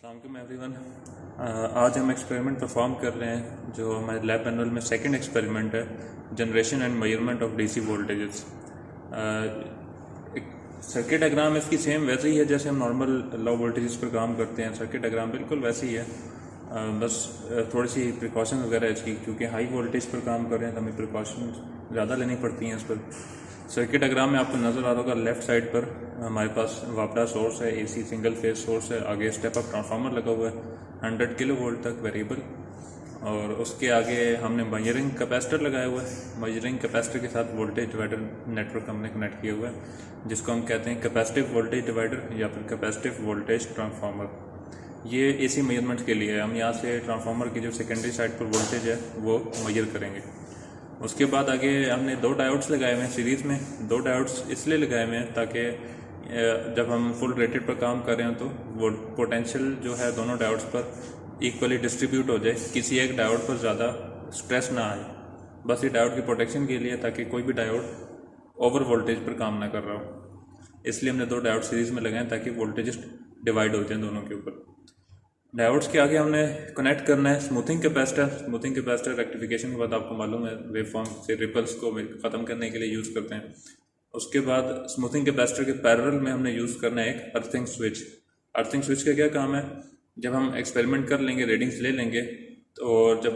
अस्सलाम वालेकुम एवरीवन। आज हम एक्सपेरिमेंट परफॉर्म कर रहे हैं जो हमारे लैब मैनुअल में सेकंड एक्सपेरिमेंट है, generation and measurement of DC voltages. Circuit diagram इसकी सेम वैसे ही है जैसे हम नॉर्मल लो वोल्टेजेस पर काम करते हैं। सर्किट डायग्राम बिल्कुल वैसे ही है, बस थोड़ी सी प्रिकॉशन वगैरह है इसकी, क्योंकि हाई वोल्टेज पर काम कर रहे हैं तो हमें प्रिकॉशन ज़्यादा लेनी पड़ती हैं इस पर। सर्किट डायग्राम में आपको नज़र आ रहा होगा लेफ़्ट साइड पर हमारे पास वापडा सोर्स है, एसी सिंगल फेज सोर्स है, आगे स्टेप अप ट्रांसफार्मर लगा हुआ है 100 किलो वोल्ट तक वेरिएबल, और उसके आगे हमने मेजरिंग कैपेसिटर लगाया हुआ है। मेजरिंग कैपेसिटर के साथ वोल्टेज डिवाइडर नेटवर्क हमने कनेक्ट किया हुआ है, जिसको हम कहते हैं कैपेसिटिव वोल्टेज डिवाइडर या फिर कैपेसिटिव वोल्टेज ट्रांसफार्मर। ये एसी मेजरमेंट के लिए है। हम यहाँ से ट्रांसफार्मर की जो सेकेंडरी साइड पर वोल्टेज है वो मेजर करेंगे। उसके बाद आगे हमने 2 डायोड्स लगाए हुए हैं सीरीज़ में। 2 डायोड्स इसलिए लगाए हुए हैं ताकि जब हम फुल रेटेड पर काम कर रहे हैं तो वो पोटेंशियल जो है दोनों डायोड्स पर इक्वली डिस्ट्रीब्यूट हो जाए, किसी एक डायोड पर ज़्यादा स्ट्रेस ना आए। बस ये डायोड की प्रोटेक्शन के लिए, ताकि कोई भी डायोड ओवर वोल्टेज पर काम ना कर रहा हो। इसलिए हमने 2 डायोड सीरीज़ में लगाए ताकि वोल्टेज डिवाइड हो जाए दोनों के ऊपर। डायोड्स के आगे हमने कनेक्ट करना है smoothing capacitor. Smoothing capacitor rectification के बाद आपको मालूम है वेवफॉर्म से रिपल्स को ख़त्म करने के लिए यूज़ करते हैं। उसके बाद स्मूथिंग कैपेसिटर के पैरेलल में हमने यूज़ करना है एक अर्थिंग स्विच। अर्थिंग स्विच का क्या काम है, जब हम एक्सपेरिमेंट कर लेंगे, रीडिंग्स ले लेंगे, तो जब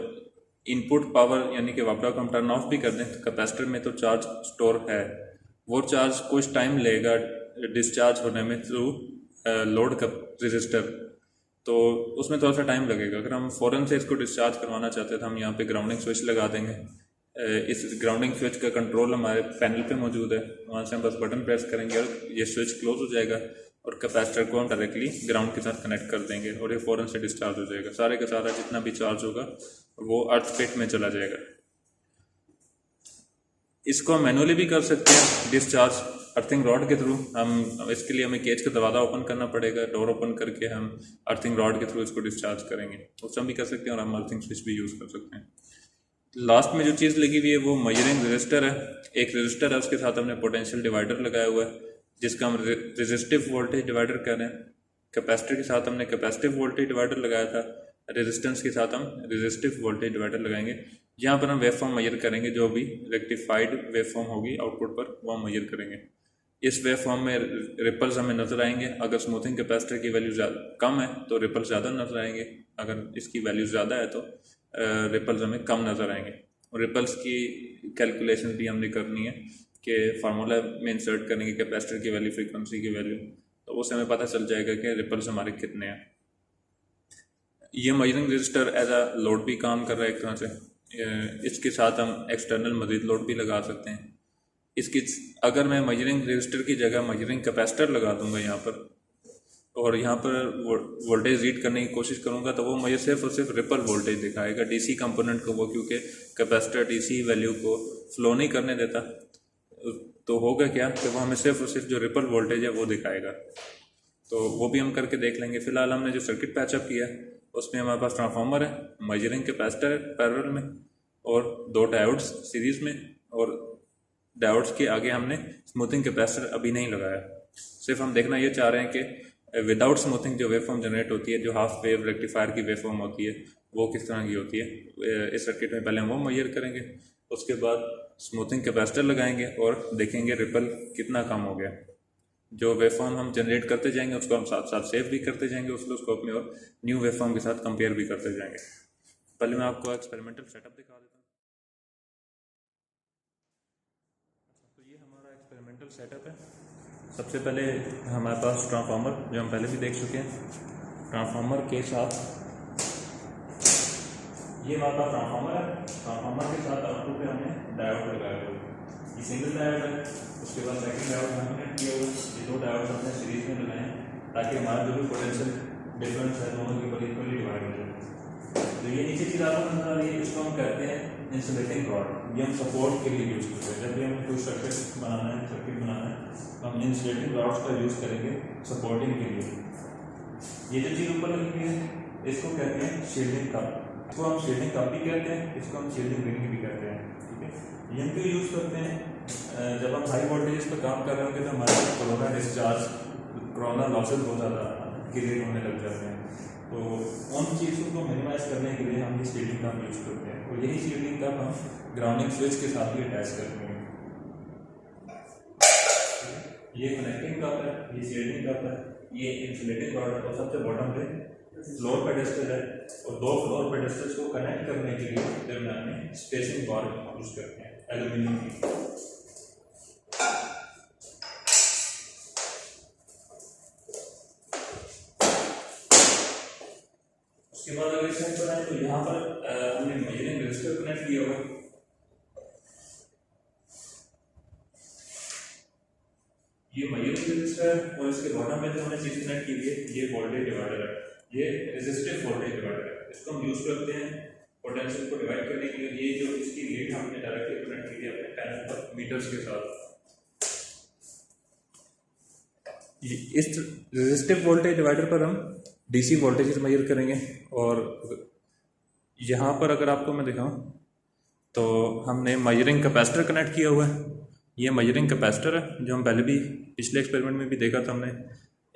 इनपुट पावर यानी कि वापडा को हम टर्न ऑफ भी कर दें तो कैपेसिटर में तो चार्ज स्टोर है, वो चार्ज कुछ टाइम लेगा डिस्चार्ज होने में थ्रू लोड का रजिस्टर, तो उसमें थोड़ा सा टाइम लगेगा। अगर हम फ़ौरन से इसको डिस्चार्ज करवाना चाहते हैं तो हम यहाँ पे ग्राउंडिंग स्विच लगा देंगे। इस ग्राउंडिंग स्विच का कंट्रोल हमारे पैनल पे मौजूद है, वहाँ से हम बस बटन प्रेस करेंगे और ये स्विच क्लोज हो जाएगा और कैपेसिटर को हम डायरेक्टली ग्राउंड के साथ कनेक्ट कर देंगे और ये फ़ौरन से डिस्चार्ज हो जाएगा। सारे का सारा जितना भी चार्ज होगा वो अर्थ पिट में चला जाएगा। इसको हम मैनुअली भी कर सकते हैं डिस्चार्ज अर्थिंग रॉड के थ्रू। हम इसके लिए हमें केज का दरवाज़ा ओपन करना पड़ेगा, डोर ओपन करके हम अर्थिंग रॉड के थ्रू इसको डिस्चार्ज करेंगे। उससे हम भी कर सकते हैं और हम अर्थिंग स्विच भी यूज़ कर सकते हैं। लास्ट में जो चीज़ लगी हुई है वो मेजरिंग रजिस्टर है। एक रजिस्टर है, उसके साथ हमने पोटेंशियल डिवाइडर लगाया हुआ है जिसका हम रेजिस्टिव वोल्टेज डिवाइडर कह रहे हैं। कैपेसिटर के साथ हमने कैपेसिटिव वोल्टेज डिवाइडर लगाया था, रेजिस्टेंस के साथ हम रेजिस्टिव वोल्टेज डिवाइडर लगाएंगे। यहाँ पर हम वेवफॉर्म मेजर करेंगे, जो भी रेक्टिफाइड वेवफॉर्म होगी आउटपुट पर वो हम मेजर करेंगे। इस वेवफॉर्म में रिपल्स हमें नज़र आएंगे। अगर स्मूथिंग कैपेसिटर की वैल्यू कम है तो रिपल्स ज़्यादा नज़र आएंगे, अगर इसकी वैल्यू ज़्यादा है तो रिपल्स हमें कम नज़र आएंगे। और रिपल्स की कैलकुलेशन भी हमने करनी है कि फार्मूला में इंसर्ट करेंगे कैपेसिटर की वैल्यू, फ्रीक्वेंसी की वैल्यू, तो उससे हमें पता चल जाएगा कि रिपल्स हमारे कितने हैं। ये measuring resistor as a load भी काम कर रहा है एक तरह से। इसके साथ हम एक्सटर्नल मजीद लोड भी लगा सकते हैं। इसकी अगर मैं मेजरिंग रजिस्टर की जगह मेजरिंग कैपेसिटर लगा दूंगा यहाँ पर और यहाँ पर वोल्टेज रीड करने की कोशिश करूँगा तो वो मुझे सिर्फ और सिर्फ रिपल वोल्टेज दिखाएगा, डीसी कंपोनेंट को वो, क्योंकि कैपेसिटर डीसी वैल्यू को फ्लो नहीं करने देता। तो होगा क्या कि वो हमें सिर्फ और सिर्फ जो रिपल वोल्टेज है वो दिखाएगा। तो वो भी हम करके देख लेंगे। फिलहाल हमने जो सर्किट पैचअप किया है उसमें हमारे पास ट्रांसफार्मर है, मेजरिंग कैपेसिटर है पैरेलल में और 2 डायोड्स सीरीज में, और डायोड्स के आगे हमने स्मूथिंग कैपेसिटर अभी नहीं लगाया। सिर्फ हम देखना ये चाह रहे हैं कि विदाउट स्मूथिंग जो वेवफॉर्म जनरेट होती है, जो हाफ वेव रेक्टिफायर की वेवफॉर्म होती है, वो किस तरह की होती है। इस सर्किट में पहले हम वो मेजर करेंगे, उसके बाद स्मूथिंग कैपेसिटर लगाएंगे और देखेंगे रिपल कितना कम हो गया। जो वेवफॉर्म हम जनरेट करते जाएंगे उसको हम साथ साथ सेव भी करते जाएंगे ऑसिलोस्कोप में और न्यू वेवफॉर्म के साथ कंपेयर भी करते जाएंगे। पहले मैं आपको एक्सपेरिमेंटल सेटअप दिखा देता हूँ। तो ये हमारा एक्सपेरिमेंटल सेटअप है। सबसे पहले हमारे पास ट्रांसफार्मर, जो हम पहले भी देख चुके हैं, ट्रांसफार्मर के साथ ये हमारे पास ट्रांसफार्मर है। ट्रांसफार्मर के साथ आउटपुट पे हमने डायोड लगाया हुआ है, ये सिंगल डायोड है। उसके बाद सेकंड डायोड हमने कनेक्ट किया हुआ है। ये 2 डायोड हमने सीरीज में लगाए हैं ताकि हमारा जो भी पोटेंशियल डिफरेंस है दोनों के ऊपर इक्वली डिवाइड हो जाए। तो ये नीचे चीज़ आपको नजर आ रही है, इसको हम कहते हैं इंसुलेटिंग रॉड। ये हम सपोर्ट के लिए यूज़ करते हैं। जब भी हमें कोई सर्किट बनाना है तो हम इंसुलेटिंग रॉड्स का यूज़ करेंगे सपोर्टिंग के लिए। ये जो चीज़ ऊपर लगी हुई है इसको कहते हैं शील्डिंग कप। इसको हम शील्डिंग कप भी कहते हैं, इसको हम शील्डिंग रिंग भी कहते हैं। ठीक है, ये हम क्यों यूज़ करते हैं? जब हम हाई वोल्टेज पर काम कर रहे होंगे तो हमारे कोरोना डिस्चार्ज, कोरोना लॉसेज बहुत ज़्यादा क्रिएट होने लग जाते हैं। तो उन चीज़ों को मिनिमाइज करने के लिए हम ये शील्डिंग कप यूज़ करते हैं, और यही शील्डिंग कप हम ग्राउंडिंग स्विच के साथ भी अटैच करते हैं। ये कनेक्टिंग कप है, ये शील्डिंग कप है, ये इंसुलेटिंग रॉड है, और सबसे बॉटम पे फ्लोर पेडेस्टल है, और दो फ्लोर पेडेस्टल्स को कनेक्ट करने के लिए दरमियान में स्पेसिंग बार यूज करते हैं एल्यूमिनियम की। उसके बाद अगर सेट बनाए तो यहाँ पर हमने मेजरिंग रजिस्टर कनेक्ट किया हुआ है। ये मेजरिंग रजिस्टर और इसके बॉटम में जो हमने चीज कनेक्ट की है ये वोल्टेज डिवाइडर है, ये रेजिस्टिव वोल्टेज डिवाइडर है। इसको हम यूज करते हैं पोटेंशियल को डिवाइड करने के लिए। ये जो इसकी लीड हमने डायरेक्टली कनेक्ट की है अपने पैनल पर मीटर्स के साथ। इस रेजिस्टिव वोल्टेज डिवाइडर पर हम डीसी वोल्टेज मेजर करेंगे, और यहाँ पर अगर आपको मैं दिखाऊं तो हमने मेजरिंग कैपेसिटर कनेक्ट किया हुआ है। ये मेजरिंग कैपेसिटर है जो हम पहले भी पिछले एक्सपेरिमेंट में भी देखा था हमने।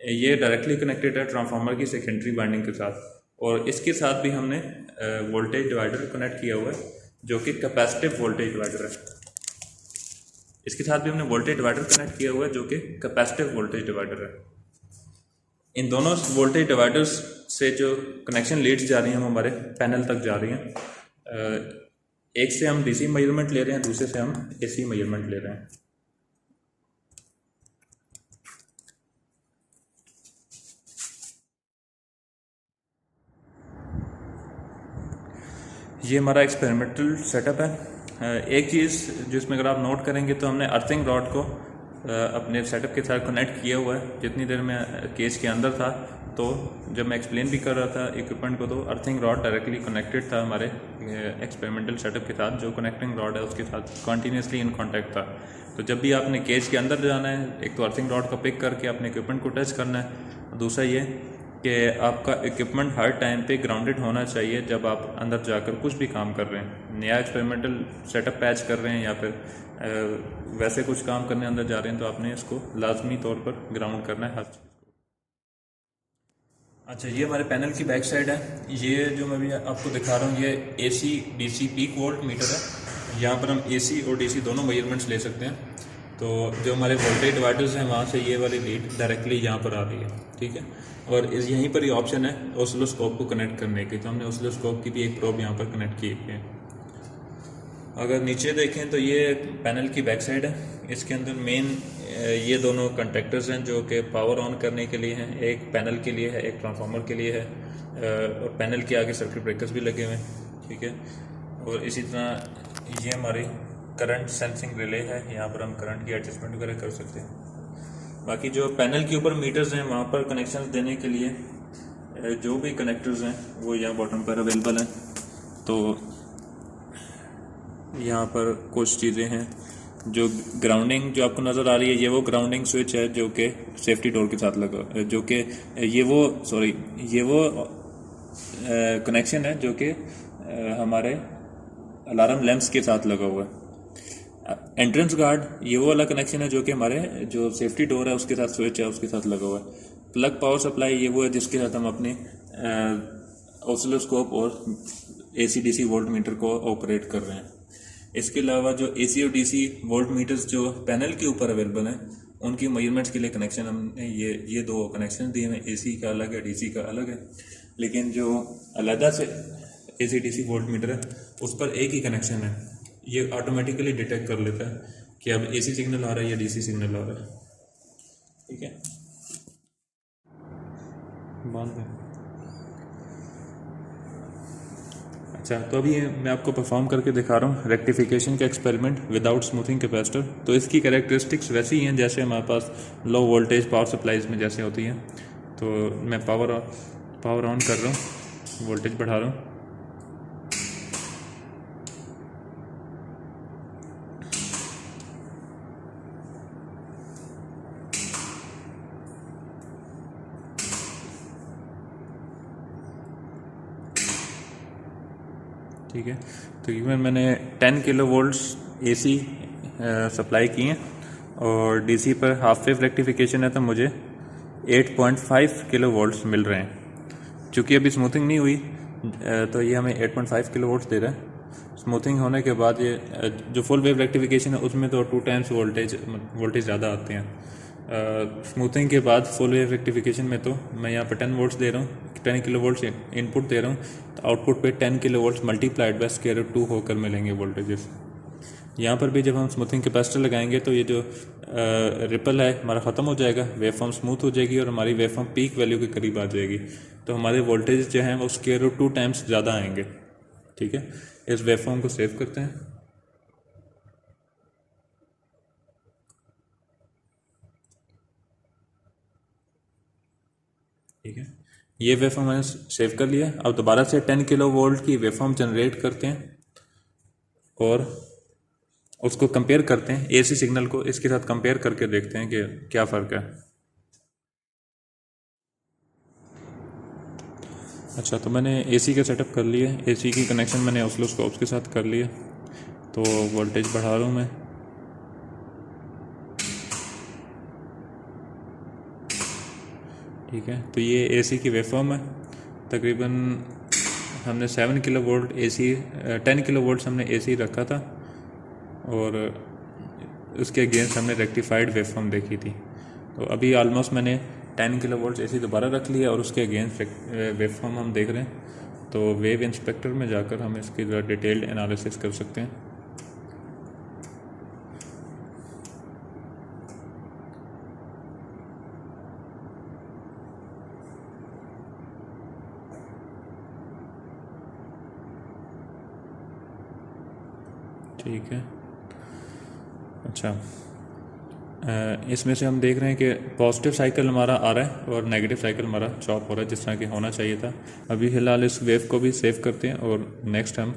ये डायरेक्टली कनेक्टेड है ट्रांसफार्मर की सेकेंडरी वाइंडिंग के साथ, और इसके साथ भी हमने वोल्टेज डिवाइडर कनेक्ट किया हुआ है जो कि कैपेसिटिव वोल्टेज डिवाइडर है। इसके साथ भी हमने वोल्टेज डिवाइडर कनेक्ट किया हुआ है जो कि कैपेसिटिव वोल्टेज डिवाइडर है। इन दोनों वोल्टेज डिवाइडर्स से जो कनेक्शन लीड्स जा रही हैं हमारे पैनल तक जा रही हैं। एक से हम डीसी मेजरमेंट ले रहे हैं, दूसरे से हम एसी मेजरमेंट ले रहे हैं। ये हमारा एक्सपेरिमेंटल सेटअप है। एक चीज़ जिसमें अगर आप नोट करेंगे तो हमने अर्थिंग रॉड को अपने सेटअप के साथ कनेक्ट किया हुआ है। जितनी देर में केस के अंदर था, तो जब मैं एक्सप्लेन भी कर रहा था इक्विपमेंट को, तो अर्थिंग रॉड डायरेक्टली कनेक्टेड था हमारे एक्सपेरिमेंटल सेटअप के साथ। जो कनेक्टिंग रॉड है उसके साथ कंटिन्यूसली इन कांटेक्ट था। तो जब भी आपने केस के अंदर जाना है, एक तो अर्थिंग रॉड को पिक करके अपने इक्विपमेंट को टच करना है, दूसरा ये कि आपका इक्विपमेंट हर टाइम पे ग्राउंडेड होना चाहिए जब आप अंदर जाकर कुछ भी काम कर रहे हैं। नया एक्सपेरिमेंटल सेटअप पैच कर रहे हैं या फिर वैसे कुछ काम करने अंदर जा रहे हैं, तो आपने इसको लाजमी तौर पर ग्राउंड करना है हर चीज़ को। अच्छा, ये हमारे पैनल की बैक साइड है। ये जो मैं भी आपको दिखा रहा हूँ, ये AC DC peak volt meter है। यहाँ पर हम AC और DC दोनों मेजरमेंट्स ले सकते हैं। तो जो हमारे वोल्टेज डिवाइडर्स हैं वहाँ से ये वाली लीड डायरेक्टली यहाँ पर आ रही है, ठीक है। और इस यहीं पर ही ऑप्शन है ऑसिलोस्कोप को कनेक्ट करने की, तो हमने ऑसिलोस्कोप की भी एक प्रोब यहाँ पर कनेक्ट की है। अगर नीचे देखें तो ये पैनल की बैक साइड है। इसके अंदर मेन ये दोनों कंटेक्टर्स हैं जो कि पावर ऑन करने के लिए हैं। एक पैनल के लिए है, एक ट्रांसफार्मर के लिए है, और पैनल के आगे सर्किट ब्रेकर्स भी लगे हुए हैं, ठीक है। और इसी तरह ये हमारी करंट सेंसिंग रिले है, यहाँ पर हम करंट की एडजस्टमेंट वगैरह कर सकते हैं। बाकी जो पैनल के ऊपर मीटर्स हैं वहाँ पर कनेक्शंस देने के लिए जो भी कनेक्टर्स हैं वो यहाँ बॉटम पर अवेलेबल हैं। तो यहाँ पर कुछ चीज़ें हैं जो ग्राउंडिंग जो आपको नज़र आ रही है, ये वो ग्राउंडिंग स्विच है जो कि सेफ्टी डोर के साथ लगा, जो कि ये वो कनेक्शन है जो कि हमारे अलार्म लैंप्स के साथ लगा हुआ है। एंट्रेंस गार्ड ये वो वाला कनेक्शन है जो कि हमारे जो सेफ्टी डोर है उसके साथ स्विच है उसके साथ लगा हुआ है। प्लग पावर सप्लाई ये वो है जिसके साथ हम अपने ऑसिलोस्कोप और AC DC वोल्ट मीटर को ऑपरेट कर रहे हैं। इसके अलावा जो AC और DC वोल्ट मीटर्स जो पैनल के ऊपर अवेलेबल हैं उनकी मेजरमेंट्स के लिए कनेक्शन हमने ये दो कनेक्शन दिए हैं। AC का अलग है, DC का अलग है, लेकिन जो अलग से AC DC वोल्ट मीटर है उस पर एक ही कनेक्शन है। ये ऑटोमेटिकली डिटेक्ट कर लेता है कि अब AC सिग्नल आ रहा है या DC सिग्नल आ रहा है, ठीक है। बंद है। अच्छा, तो अभी मैं आपको परफॉर्म करके दिखा रहा हूँ रेक्टिफिकेशन का एक्सपेरिमेंट विदाउट स्मूथिंग कैपेसिटर। तो इसकी कैरेक्टरिस्टिक्स वैसी ही हैं जैसे हमारे पास लो वोल्टेज पावर सप्लाईज में जैसे होती हैं। तो मैं पावर ऑन कर रहा हूँ, वोल्टेज बढ़ा रहा हूँ। ठीक है, तकरीबन मैंने 10 किलो वोल्ट्स AC सप्लाई की हैं और DC पर हाफ वेव रेक्टिफिकेशन है तो मुझे 8.5 किलो वोल्ट्स मिल रहे हैं। चूँकि अभी स्मूथिंग नहीं हुई तो ये हमें 8.5 किलो वोल्ट्स दे रहा है। स्मूथिंग होने के बाद ये जो फुल वेव रेक्टिफिकेशन है उसमें तो 2 टाइम्स वोल्टेज ज़्यादा आते हैं। स्मूथिंग के बाद फुल वेव रेक्टिफिकेशन में तो मैं यहाँ पर 10 वोल्ट्स दे रहा हूँ, 10 किलो वोल्ट्स इनपुट दे रहा हूँ, तो आउटपुट पे 10 kilo volts multiplied by square root 2 होकर मिलेंगे वोल्टेजेस। यहाँ पर भी जब हम स्मूथिंग कैपेसिटर लगाएंगे तो ये जो रिपल है हमारा ख़त्म हो जाएगा, वेव फॉर्म स्मूथ हो जाएगी और हमारी वेव फॉर्म पीक वैल्यू के करीब आ जाएगी, तो हमारे वोल्टेज जो हैं वो स्क्वायर रूट 2 टाइम्स ज़्यादा आएंगे। ठीक है, इस वेव फॉर्म को सेव करते हैं। ठीक है, ये वेव फॉर्म मैंने सेव कर लिया। अब दोबारा से 10 किलो वोल्ट की वेव फॉर्म जनरेट करते हैं और उसको कंपेयर करते हैं, एसी सिग्नल को इसके साथ कंपेयर करके देखते हैं कि क्या फ़र्क है। अच्छा, तो मैंने एसी का सेटअप कर लिया, एसी की कनेक्शन मैंने ऑसिलोस्कोप के साथ कर लिया, तो वोल्टेज बढ़ा रहा हूँ मैं। ठीक है, तो ये एसी की वेवफॉर्म है। तकरीबन हमने 7 kilo volt AC 10 kilo volt हमने एसी रखा था और उसके अगेंस्ट हमने रेक्टिफाइड वेवफॉर्म देखी थी। तो अभी ऑलमोस्ट मैंने 10 किलो वोल्ट एसी दोबारा रख लिया और उसके अगेंस्ट वेवफॉर्म हम देख रहे हैं। तो वेव इंस्पेक्टर में जाकर हम इसकी ज़रा डिटेल्ड एनालिसिस कर सकते हैं। ठीक है, अच्छा, इसमें से हम देख रहे हैं कि पॉजिटिव साइकिल हमारा आ रहा है और नेगेटिव साइकिल हमारा चॉप हो रहा है जिस तरह कि होना चाहिए था। अभी फ़िलहाल इस वेव को भी सेव करते हैं और नेक्स्ट हम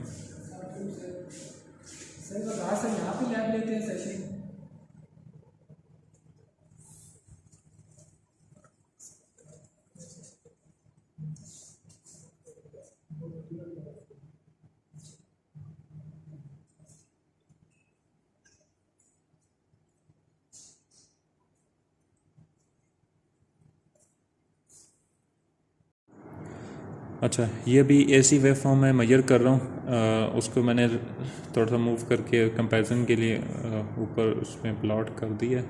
अच्छा, ये अभी एसी वेव फॉर्म मैं मेजर कर रहा हूँ, उसको मैंने थोड़ा सा मूव करके कंपैरिजन के लिए ऊपर उसमें प्लॉट कर दिया।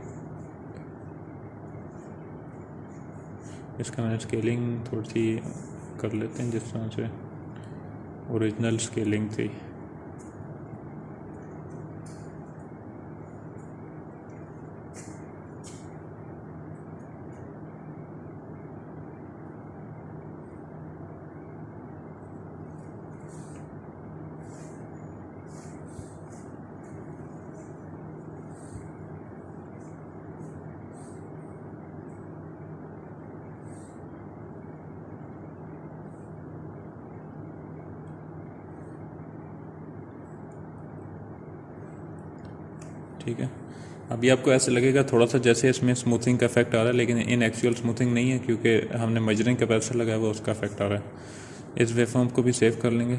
इसका मैंने स्केलिंग थोड़ी सी कर लेते हैं जिस तरह से ओरिजिनल स्केलिंग थी। ठीक है, अभी आपको ऐसे लगेगा थोड़ा सा जैसे इसमें स्मूथिंग का इफेक्ट आ रहा है, लेकिन इन एक्चुअल स्मूथिंग नहीं है क्योंकि हमने मेजरिंग कैपेसिटर लगाया हुआ उसका इफेक्ट आ रहा है। इस वेवफॉर्म को भी सेव कर लेंगे।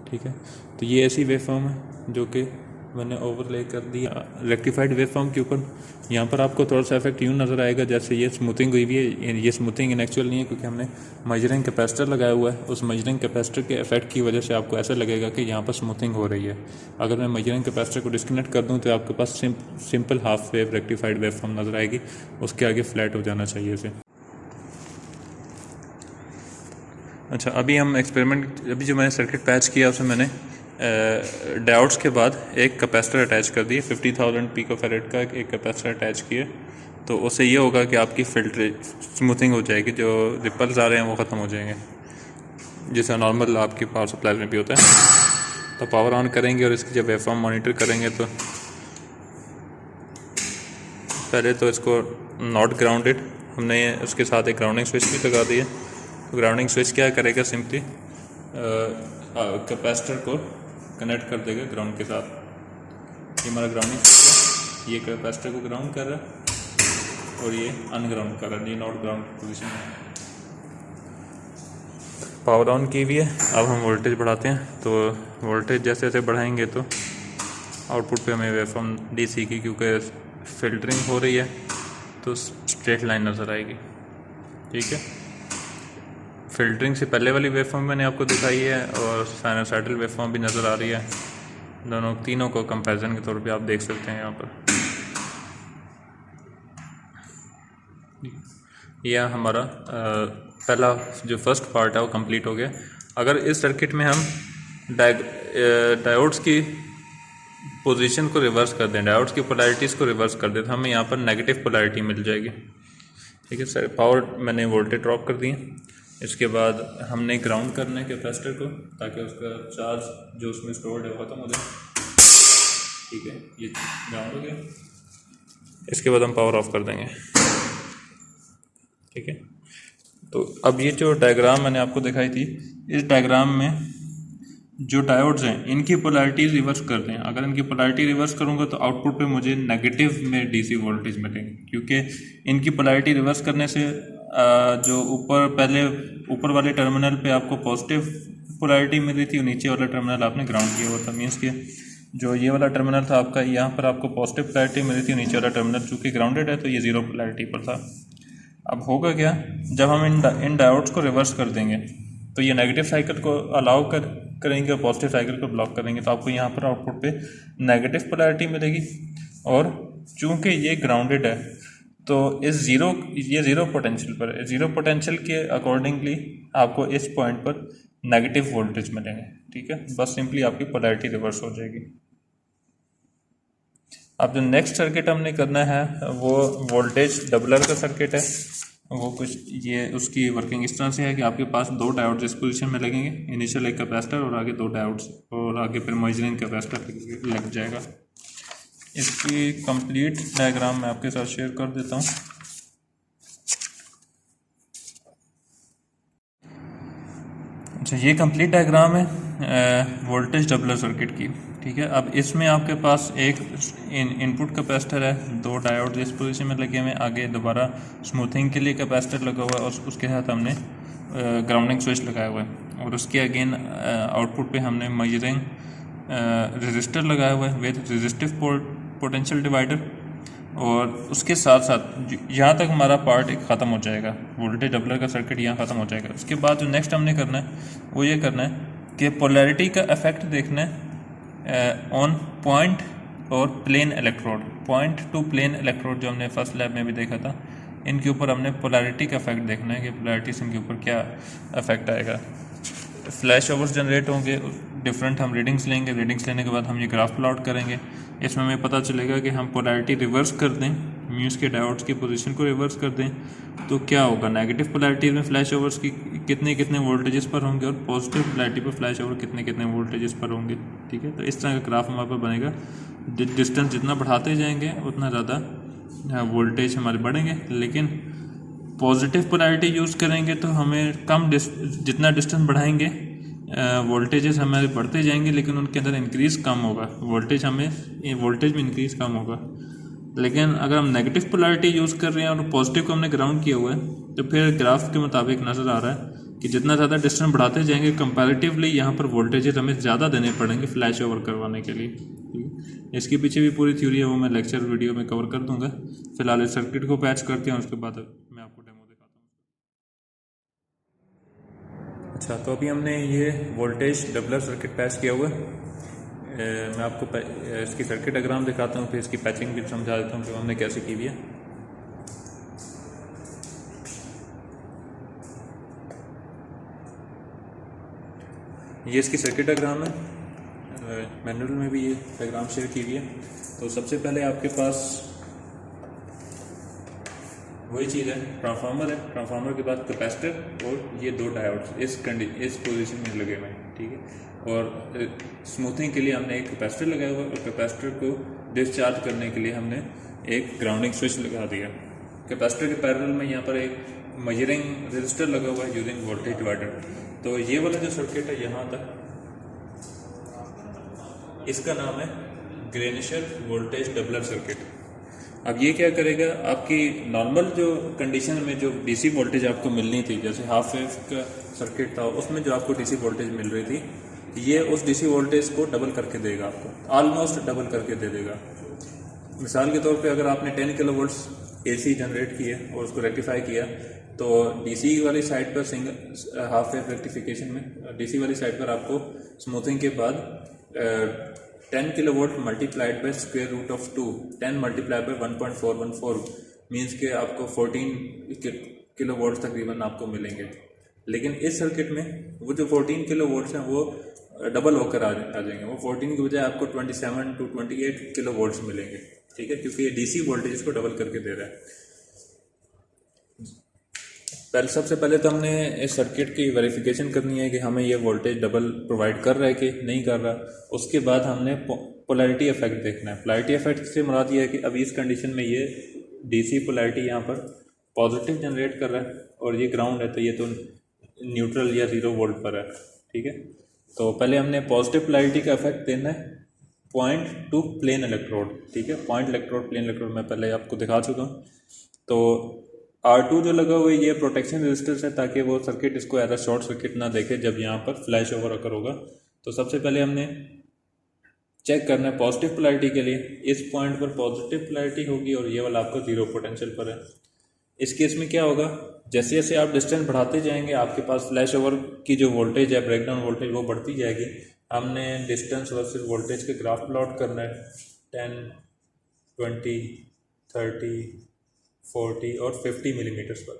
ठीक है, तो ये ऐसी वेवफॉर्म है जो कि मैंने ओवरले कर दिया रेक्टिफाइड वेवफॉर्म के ऊपर। यहाँ पर आपको थोड़ा सा इफेक्ट यूँ नज़र आएगा जैसे ये स्मूथिंग हुई हुई है। ये स्मूथिंग इन एक्चुअल नहीं है क्योंकि हमने मेजरिंग कैपेसिटर लगाया हुआ है। उस मेजरिंग कैपेसिटर के इफेक्ट की वजह से आपको ऐसा लगेगा कि यहाँ पर स्मूथिंग हो रही है। अगर मैं मेजरिंग कैपेसिटर को डिस्कनेक्ट कर दूँ तो आपके पास simple half wave rectified waveform नज़र आएगी, उसके आगे फ्लैट हो जाना चाहिए इसे। अच्छा, अभी हम एक्सपेरिमेंट, अभी जो मैंने सर्किट पैच किया उसमें मैंने डायोड्स के बाद एक कैपेसिटर अटैच कर दिए, 50,000 पिकोफैरेड का एक कैपेसिटर अटैच किए। तो उससे ये होगा कि आपकी फिल्टर स्मूथिंग हो जाएगी, जो रिपल्स आ रहे हैं वो ख़त्म हो जाएंगे, जैसा नॉर्मल आपकी पावर सप्लाई में भी होता है। तो पावर ऑन करेंगे और इसकी जब वेवफॉर्म मॉनिटर करेंगे तो पहले तो इसको नॉट ग्राउंडेड, हमने उसके साथ एक ग्राउंडिंग स्विच भी लगा दिया। तो ग्राउंडिंग स्विच क्या करेगा, सिंपली कैपेसिटर को कनेक्ट कर देगा ग्राउंड के साथ। ये हमारा ग्राउंडिंग स्विच है, ये कैपेसिटर को ग्राउंड कर रहा है और ये अनग्राउंड कर रहा है, ये नॉट ग्राउंड पोजीशन है। पावर ऑन की हुई है। अब हम वोल्टेज बढ़ाते हैं, तो वोल्टेज जैसे जैसे बढ़ाएंगे तो आउटपुट पे हमें वेवफॉर्म डीसी की, क्योंकि फिल्टरिंग हो रही है तो स्ट्रेट लाइन नज़र आएगी। ठीक है, फिल्टरिंग से पहले वाली वेवफॉर्म मैंने आपको दिखाई है और साइनोसाइडल वेवफॉर्म भी नज़र आ रही है। दोनों तीनों को कंपैरिजन के तौर पे आप देख सकते हैं यहाँ पर। यह हमारा पहला जो फर्स्ट पार्ट है वो कंप्लीट हो गया। अगर इस सर्किट में हम डायोड्स की पोजीशन को रिवर्स कर दें, डायोड्स की पोलैरिटीज़ को रिवर्स कर दें, तो हमें यहाँ पर नेगेटिव पोलैरिटी मिल जाएगी। ठीक है सर, पावर मैंने वोल्टेज ड्रॉप कर दिए। इसके बाद हमने ग्राउंड करना है कैपेसिटर को, ताकि उसका चार्ज जो उसमें स्टोर्ड है वो ख़त्म हो जाए। ठीक है, ये ग्राउंड हो गया। इसके बाद हम पावर ऑफ कर देंगे। ठीक है, तो अब ये जो डायग्राम मैंने आपको दिखाई थी, इस डायग्राम में जो डायोड्स हैं इनकी पोलैरिटी रिवर्स कर दें। अगर इनकी पोलैरिटी रिवर्स करूंगा तो आउटपुट पे मुझे नेगेटिव में डीसी वोल्टेज मिलेंगे, क्योंकि इनकी पोलैरिटी रिवर्स करने से जो ऊपर वाले टर्मिनल पे आपको पॉजिटिव पोलैरिटी मिल रही थी और नीचे वाला टर्मिनल आपने ग्राउंड किया हुआ था। मीन्स कि जो ये वाला टर्मिनल था आपका, यहाँ पर आपको पॉजिटिव पोलैरिटी मिल रही थी, नीचे वाला टर्मिनल चूँकि ग्राउंडेड है तो ये ज़ीरो पोलैरिटी पर था। अब होगा क्या, जब हम इन डायोड्स को रिवर्स कर देंगे तो ये नेगेटिव साइकिल को अलाउ करेंगे और पॉजिटिव साइकिल को ब्लॉक करेंगे, तो आपको यहाँ पर आउटपुट पे नेगेटिव पोलैरिटी मिलेगी। और चूंकि ये ग्राउंडेड है तो ये ज़ीरो पोटेंशियल पर है, ज़ीरो पोटेंशियल के अकॉर्डिंगली आपको इस पॉइंट पर नेगेटिव वोल्टेज मिलेंगे। ठीक है, बस सिंपली आपकी पोलैरिटी रिवर्स हो जाएगी। अब जो नेक्स्ट सर्किट हमने करना है वो वोल्टेज डबलर का सर्किट है। वो कुछ ये उसकी वर्किंग इस तरह से है कि आपके पास दो डायोड्स इस पोजीशन में लगेंगे, इनिशियल एक कैपेसिटर और आगे दो डायोड्स, और आगे फिर मर्जरिंग कैपेसिटर लग जाएगा। इसकी कंप्लीट डायग्राम मैं आपके साथ शेयर कर देता हूँ। अच्छा, ये कंप्लीट डायग्राम है वोल्टेज डबलर सर्किट की। ठीक है, अब इसमें आपके पास एक इनपुट कैपेसिटर है, दो डायोड इस पोजीशन में लगे हुए हैं, आगे दोबारा स्मूथिंग के लिए कैपेसिटर लगा हुआ है और उसके साथ हमने ग्राउंडिंग स्विच लगाया हुआ है, और उसके अगेन आउटपुट पे हमने मेजरिंग रेजिस्टर लगाया हुआ है विद रेजिस्टिव पोटेंशियल डिवाइडर। और उसके साथ साथ यहाँ तक हमारा पार्ट एक ख़त्म हो जाएगा, वोल्टेज डबलर का सर्किट यहाँ ख़त्म हो जाएगा। उसके बाद जो नेक्स्ट हमने करना है वो ये करना है कि पोलैरिटी का इफेक्ट देखना है ऑन पॉइंट और plane electrode, point to plane electrode जो हमने फर्स्ट लैब में भी देखा था, इनके ऊपर हमने पोलैरिटी का इफेक्ट देखना है कि पोलैरिटी से इनके ऊपर क्या इफेक्ट आएगा। फ्लैश ओवर्स जनरेट होंगे, डिफरेंट हम रीडिंग्स लेंगे, रीडिंग्स लेने के बाद हम ये ग्राफ प्लॉट करेंगे। इसमें हमें पता चलेगा कि हम पोलैरिटी रिवर्स कर दें, म्यूज़ के डायोड्स की पोजीशन को रिवर्स कर दें तो क्या होगा, नेगेटिव पोलैरिटी में फ्लैश ओवर्स की कितने वोल्टेजेस पर होंगे और पॉजिटिव पोलैरिटी पर फ्लैश ओवर कितने वोल्टेजेस पर होंगे। ठीक है, तो इस तरह का ग्राफ हमारे पास बनेगा। डिस्टेंस जितना बढ़ाते जाएंगे उतना ज़्यादा वोल्टेज हमारे बढ़ेंगे, लेकिन पॉजिटिव पोलैरिटी यूज़ करेंगे तो हमें जितना डिस्टेंस बढ़ाएंगे वोल्टेजेस हमारे बढ़ते जाएंगे, लेकिन उनके अंदर इंक्रीज़ कम होगा, वोल्टेज में इंक्रीज़ कम होगा। लेकिन अगर हम नेगेटिव पोलैरिटी यूज़ कर रहे हैं और पॉजिटिव को हमने ग्राउंड किया हुआ है तो फिर ग्राफ के मुताबिक नज़र आ रहा है कि जितना ज़्यादा डिस्टेंस बढ़ाते जाएंगे कंपैरेटिवली यहाँ पर वोल्टेजेस हमें ज़्यादा देने पड़ेंगे फ्लैश ओवर करवाने के लिए। इसके पीछे भी पूरी थ्योरी है, वो मैं लेक्चर वीडियो में कवर कर दूंगा। फिलहाल इस सर्किट को पैच करते हैं, उसके बाद मैं आपको डेमो दिखाता हूँ। अच्छा, तो अभी हमने ये वोल्टेज डबलर सर्किट पैच किया हुआ है। मैं आपको इसकी सर्किट डायग्राम दिखाता हूँ, फिर इसकी पैचिंग भी समझा देता हूँ कि हमने कैसे की हुई है। ये इसकी सर्किट डायग्राम है, मैनुअल में भी ये डायग्राम शेयर की हुई है। तो सबसे पहले आपके पास वही चीज़ है, ट्रांसफार्मर है, ट्रांसफार्मर के बाद कैपेसिटर और ये दो डायोड्स इस पोजीशन में लगे हुए हैं। ठीक है, और स्मूथिंग के लिए हमने एक कैपेसिटर लगाया हुआ और कैपेसिटर को डिस्चार्ज करने के लिए हमने एक ग्राउंडिंग स्विच लगा दिया। कैपेसिटर के पैरेलल में यहाँ पर एक मेजरिंग रजिस्टर लगा हुआ है यूजिंग वोल्टेज डिवाइडर। तो ये वाला जो सर्किट है यहाँ तक, इसका नाम है ग्रेनिशर वोल्टेज डबलर सर्किट। अब ये क्या करेगा, आपकी नॉर्मल जो कंडीशन में जो डीसी वोल्टेज आपको मिलनी थी, जैसे हाफ वेव का सर्किट था उसमें जो आपको डीसी वोल्टेज मिल रही थी, ये उस डीसी वोल्टेज को डबल करके देगा, आपको ऑलमोस्ट डबल करके दे देगा। मिसाल के तौर पे अगर आपने 10 किलो वोल्ट्स AC जनरेट किए और उसको रेक्टिफाई किया, तो डीसी वाली साइड पर सिंगल हाफ वेव रेक्टिफिकेशन में डीसी वाली साइड पर आपको स्मूथिंग के बाद 10 kilo volt multiplied by square root of 2, 10 multiplied by 1.414 means के आपको 14 किलो वोल्ट तकरीबन आपको मिलेंगे। लेकिन इस सर्किट में वो जो 14 किलो वोल्ट्स हैं वो डबल होकर आ जाएंगे, वो 14 की बजाय आपको 27 to 28 किलो वोल्ट्स मिलेंगे, ठीक है, क्योंकि ये डीसी वोल्टेज को डबल करके दे रहा है। सबसे पहले तो हमने इस सर्किट की वेरिफिकेशन करनी है कि हमें ये वोल्टेज डबल प्रोवाइड कर रहा है कि नहीं कर रहा। उसके बाद हमने पोलैरिटी इफेक्ट देखना है। पोलैरिटी इफेक्ट से मुराद ये है कि अभी इस कंडीशन में ये डीसी पोलैरिटी यहाँ पर पॉजिटिव जनरेट कर रहा है और ये ग्राउंड है, तो ये तो न्यूट्रल या 0 वोल्ट पर है, ठीक है। तो पहले हमने पॉजिटिव पोलैरिटी का इफेक्ट देना है पॉइंट टू प्लेन इलेक्ट्रोड, ठीक है। पॉइंट इलेक्ट्रोड, प्लेन इलेक्ट्रोड मैं पहले आपको दिखा चुका हूँ। तो R2 जो लगा हुआ है ये प्रोटेक्शन रेजिस्टेंस है, ताकि वो सर्किट इसको एज अ शॉर्ट सर्किट ना देखे जब यहाँ पर फ्लैश ओवर अकर होगा। तो सबसे पहले हमने चेक करना है पॉजिटिव पोलैरिटी के लिए, इस पॉइंट पर पॉजिटिव पोलैरिटी होगी और ये वाला आपका 0 पोटेंशियल पर है। इस केस में क्या होगा, जैसे जैसे आप डिस्टेंस बढ़ाते जाएंगे आपके पास फ्लैश ओवर की जो वोल्टेज है, ब्रेकडाउन वोल्टेज, वो बढ़ती जाएगी। हमने डिस्टेंस वर्सेस वोल्टेज के ग्राफ प्लॉट करना है 10, 20, 30, 40 और 50 मिलीमीटर्स पर।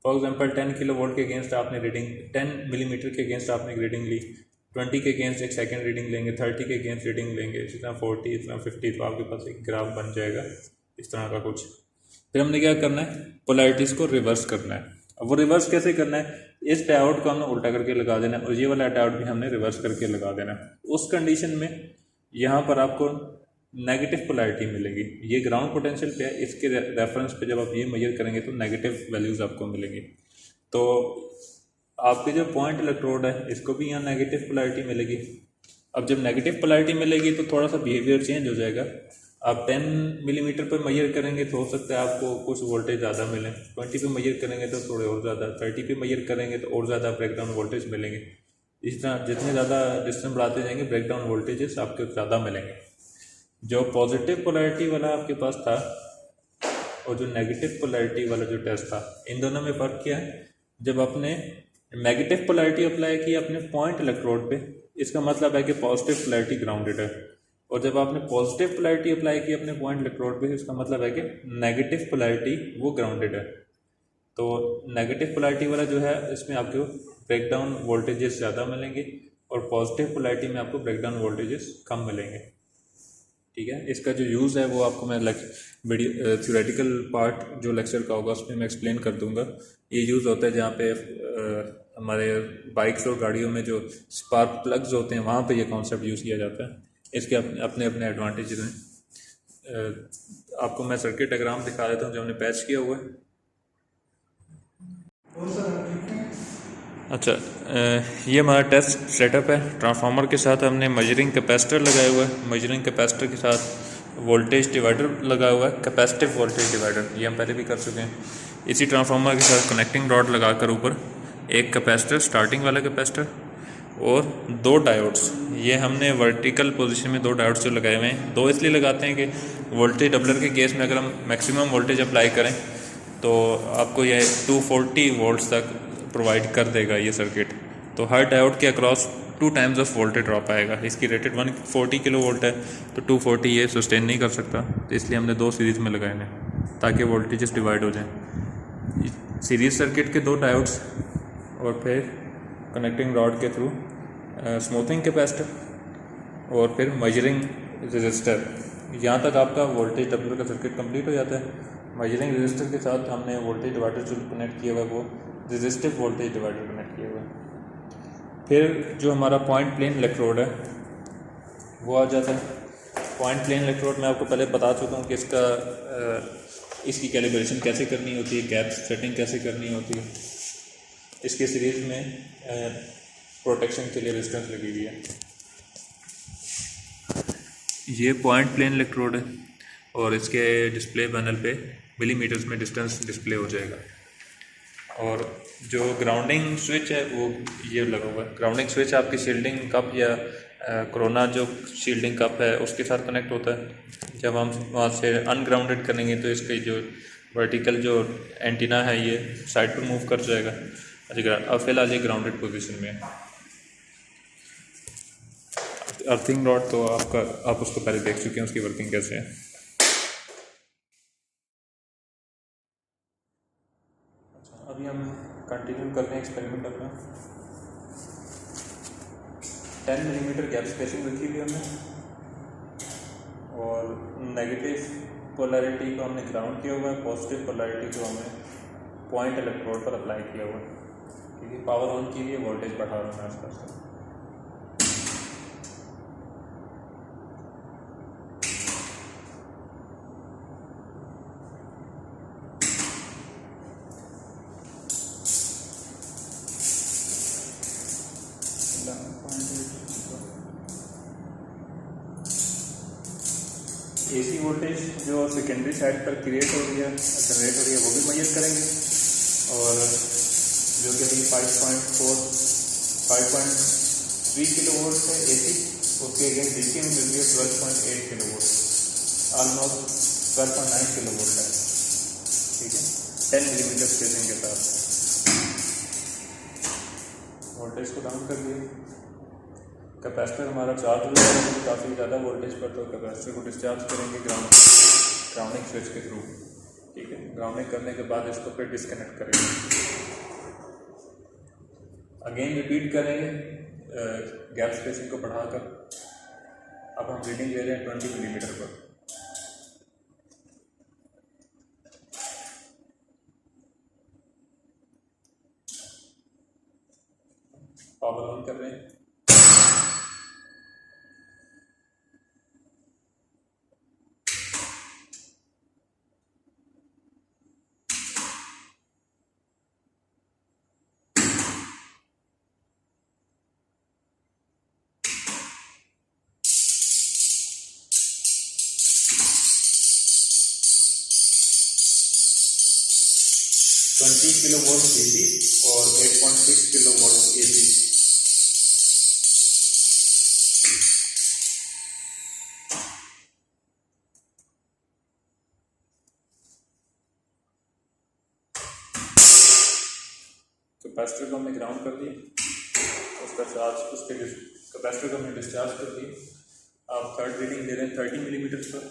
फॉर एग्जांपल 10 किलो वोल्ट के अगेंस्ट आपने रीडिंग 10 मिलीमीटर के अगेंस्ट आपने रीडिंग ली, 20 के अगेंस्ट एक सेकंड रीडिंग लेंगे, 30 के अगेंस्ट रीडिंग लेंगे, इसी तरह 40, इस तरह 50, तो आपके पास एक ग्राफ बन जाएगा इस तरह का कुछ। फिर हमने क्या करना है, पोलैरिटीज़ को रिवर्स करना है। अब वो रिवर्स कैसे करना है, इस डायोड को हमने उल्टा करके लगा देना है और ये वाला डायोड भी हमने रिवर्स करके लगा देना है। उस कंडीशन में यहाँ पर आपको नेगेटिव पोलैरिटी मिलेगी, ये ग्राउंड पोटेंशियल पे है, इसके रेफरेंस पे जब आप ये मेजर करेंगे तो नेगेटिव वैल्यूज़ आपको मिलेंगी। तो आपके जो पॉइंट इलेक्ट्रोड है इसको भी यहाँ नेगेटिव पोलैरिटी मिलेगी। अब जब नेगेटिव पोलैरिटी मिलेगी तो थोड़ा सा बिहेवियर चेंज हो जाएगा। आप 10 मिलीमीटर पर मेजर करेंगे तो हो सकता है आपको कुछ वोल्टेज ज़्यादा मिले, 20 पे मेजर करेंगे तो थोड़े और ज़्यादा, 30 पे मेजर करेंगे तो और ज़्यादा ब्रेकडाउन वोल्टेज मिलेंगे। इस तरह जितने ज़्यादा डिस्टेंस बढ़ाते जाएंगे ब्रेकडाउन वोल्टेजेस आपके ज़्यादा मिलेंगे। जो पॉजिटिव पोलैरिटी वाला आपके पास था और जो नेगेटिव पोलैरिटी वाला जो टेस्ट था, इन दोनों में फ़र्क क्या है, जब आपने नेगेटिव पोलैरिटी अप्लाई की अपने पॉइंट इलेक्ट्रोड पे, इसका मतलब है कि पॉजिटिव पोलैरिटी ग्राउंडेड है, और जब आपने पॉजिटिव पोलैरिटी अप्लाई की अपने पॉइंट इलेक्ट्रोड पे, इसका मतलब है कि नेगेटिव पोलैरिटी वो ग्राउंडेड है। तो नेगेटिव पोलैरिटी वाला जो है इसमें आपको ब्रेकडाउन वोल्टेजेस ज़्यादा मिलेंगे और पॉजिटिव पोलैरिटी में आपको ब्रेकडाउन वोल्टेजेस कम मिलेंगे, ठीक है। इसका जो यूज़ है वो आपको मैं वीडियो थ्योरेटिकल पार्ट जो लेक्चर का होगा उसमें मैं एक्सप्लेन कर दूंगा। ये यूज़ होता है जहाँ पे हमारे बाइक्स और गाड़ियों में जो स्पार्क प्लग्स होते हैं वहाँ पे ये कॉन्सेप्ट यूज़ किया जाता है। इसके अपने अपने एडवांटेजेस हैं। आपको मैं सर्किट डायग्राम दिखा देता हूँ जो हमने पैच किया हुआ है। अच्छा, ये हमारा टेस्ट सेटअप है। ट्रांसफार्मर के साथ हमने मेजरिंग कैपेसिटर लगाया हुआ है, मेजरिंग कैपेसिटर के साथ वोल्टेज डिवाइडर लगा हुआ है, कैपेसिटिव वोल्टेज डिवाइडर, ये हम पहले भी कर चुके हैं। इसी ट्रांसफार्मर के साथ कनेक्टिंग रॉड लगाकर ऊपर एक कैपेसिटर, स्टार्टिंग वाला कैपेसिटर और 2 डायोड्स, ये हमने वर्टिकल पोजीशन में 2 डायोड्स जो लगाए हुए हैं। 2 इसलिए लगाते हैं कि वोल्टेज डबलर के केस में अगर हम मैक्सिमम वोल्टेज अप्लाई करें तो आपको यह 240 वोल्ट्स तक प्रोवाइड कर देगा ये सर्किट। तो हर डायोड के across 2 times of voltage drop आएगा। इसकी रेटेड 140 किलो वोल्ट है, तो 240 ये सस्टेन नहीं कर सकता, तो इसलिए हमने 2 सीरीज़ में लगाए हैं ताकि वोल्टेजेस डिवाइड हो जाएँ। सीरीज सर्किट के 2 डायोड्स और फिर कनेक्टिंग रॉड के थ्रू स्मूथिंग कैपेसिटर और फिर मेजरिंग रजिस्टर, यहाँ तक आपका वोल्टेज डबलर का सर्किट कंप्लीट हो जाता है। मेजरिंग रजिस्टर के साथ हमने वोल्टेज डिवाइडर जो कनेक्ट किया हुआ है वो रेजिस्टिव वोल्टेज डिवाइडर कनेक्ट किया हुआ है। फिर जो हमारा पॉइंट प्लेन इलेक्ट्रोड है वो आ जाता है। पॉइंट प्लेन इलेक्ट्रोड मैं आपको पहले बता चुका हूँ कि इसका इसकी कैलिब्रेशन कैसे करनी होती है, गैप सेटिंग कैसे करनी होती है। इसके सीरीज़ में प्रोटेक्शन के लिए रेजिस्टेंस लगी हुई है। ये पॉइंट प्लेन इलेक्ट्रोड है और इसके डिस्प्ले पैनल पे मिलीमीटर्स में डिस्टेंस डिस्प्ले हो जाएगा। और जो ग्राउंडिंग स्विच है वो ये लगा हुआ है। ग्राउंडिंग स्विच आपकी शील्डिंग कप या कोरोना जो शील्डिंग कप है उसके साथ कनेक्ट होता है। जब हम वहाँ से अनग्राउंडेड करेंगे तो इसकी जो वर्टिकल जो एंटीना है ये साइड पर मूव कर जाएगा। अच्छा, अब फिलहाल ये ग्राउंडेड पोजीशन में है। अर्थिंग रॉड तो आप उसको पहले देख चुके हैं, उसकी वर्किंग कैसे है। अच्छा, अभी हम कंटिन्यू कर रहे हैं एक्सपेरिमेंट अपना। 10 मिलीमीटर गैप स्पेसिंग रखी हुई हमने और नेगेटिव पोलैरिटी को हमने ग्राउंड किया हुआ है, पॉजिटिव पोलैरिटी को हमने पॉइंट इलेक्ट्रोड पर अप्लाई किया हुआ है। क्योंकि पावर ऑन की हुई है, वोल्टेज बढ़ा रहा है आसपास से। एसी वोल्टेज जो सेकेंडरी साइड पर क्रिएट हो रही है, जनरेट हो रही है, वो भी मेजर करेंगे। और जो कि अभी 5.3 किलो वोल्ट है एसी, उसके अगेंस्ट डीसी में मिल रही है 12.8 kilo volt, almost 12.9 kilo volt है। ठीक है, 10 मिलीमीटर स्पेसिंग के साथ वोल्टेज को डाउन कर दिया। कैपेसिटर हमारा चार्ज हो जाएगा तो काफ़ी ज़्यादा वोल्टेज पर, तो कैपेसिटर को डिस्चार्ज करेंगे ग्राउंडिंग स्विच के थ्रू। ठीक है, ग्राउंडिंग करने के बाद इसको फिर डिस्कनेक्ट करेंगे। अगेन रिपीट करेंगे गैप स्पेसिंग को बढ़ाकर। अब हम रीडिंग ले रहे हैं 20 मिलीमीटर पर। पावर ऑन कर रहे हैं। किलो वोल्ट डीसी और 8.6 किलो वोल्ट एसी। कैपेसिटर को हमने ग्राउंड कर दिया, उसका चार्ज उसके कैपेसिटर को हमने डिस्चार्ज कर दिया। आप थर्ड रीडिंग दे रहे हैं 30 मिलीमीटर पर।